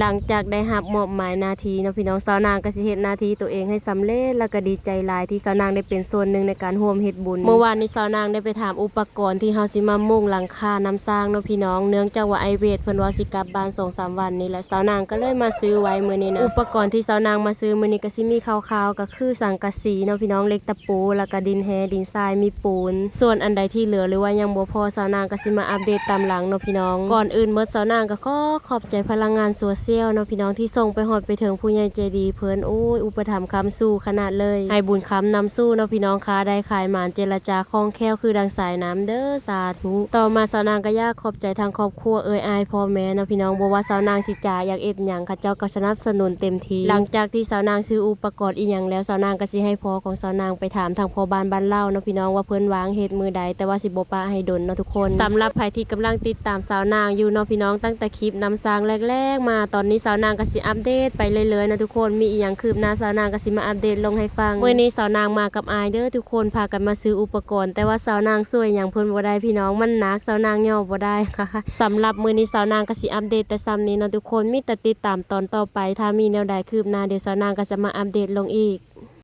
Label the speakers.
Speaker 1: หลังจากได้รับมอบหมายหน้าที่เนาะพี่น้องสาวนางก็สิเฮ็ดหน้าที่ตัวเองให้สำเร็จแล้วก็ดีใจหลายที่สาวนางได้เป็นส่วนหนึ่งในการร่วมเฮ็ดบุญเมื่อวานนี้สาวนางได้ไปถามอุปกรณ์ที่เฮาสิมามุงหลังคาน้ำสร้างเนาะพี่น้องเนื่องจากว่าไอเวทเพิ่นว่าสิกลับบ้าน 2-3 วันนี้แหละสาวนางก็เลยมาซื้อไว้มื้อนี้นะอุปกรณ์ที่สาวนางมาซื้อมื้อนี้ก็สิมีคร่าวๆก็คือสังกะสีเนาะพี่น้องเหล็กตะปูแล้วก็ดินแฮดินทรายมีปูนส่วนอันใดที่เหลือหรือว่ายังบ่พอสาวนางก็สิมาอัปเดตตามหลังเนาะพี่น้องก่อนอื่นเมื่อสาวนางก็ขอบใจพลังงานโซเชียลเนาะพี่น้องที่ส่งไปฮอดไปถึงผู้ใหญ่ใจดีเพิ่นโอ้ยอุปถัมภ์ค้ำสู้ขนาดเลยให้บุญค้ำนำสู้เนาะพี่น้องค้าได้ขายหมานเจรจาคล่องแคล่วคือดังสายน้ำเด้อสาธุต่อมาสาวนางก็อยากขอบใจทางครอบครัวอายพ่อแม่เนาะพี่น้องบ่ว่าสาวนางสิจ่าอยากเอ็ดหยังเขาเจ้าก็สนับสนุนเต็มที่หลังจากที่สาวนางซื้ออุปกรณ์อีหยังแล้วสาวนางก็สิให้พ่อของสาวนางไปถามทางพ่อบ้านเล่าเนาะพี่น้องว่าเพิ่นวางเฮ็ดมือใดแต่ว่าสิบ่ปะให้ดนเนาะทุกคนสำหรับใครที่กำลังติดตามสาวนางอยู่เนาะพี่น้องตั้งแต่คลิปนำสร้างแรกๆมาตอนนี้สาวนางก็สิอัปเดตไปเรื่อยๆนะทุกคนมีอีหยังคืบหน้าสาวนางก็สิมาอัปเดตลงให้ฟังมื้อนี้สาวนางมากับอายเด้อทุกคนพากันมาซื้ออุปกรณ์แต่ว่าสาวนางช่วยหยังเพิ่นบ่ได้พี่น้องมันหนักสาวนางย่อบ่ได้ค่ะสำหรับมื้อนี้สาวนางก็สิอัปเดตแต่ซ้ำนี้เนาะทุกคนมีแต่ติดตามตอนต่อไปถ้ามีแนวใดคืบหน้าเดี๋ยวสาวนางก็จะมาอัปเดตลงอีก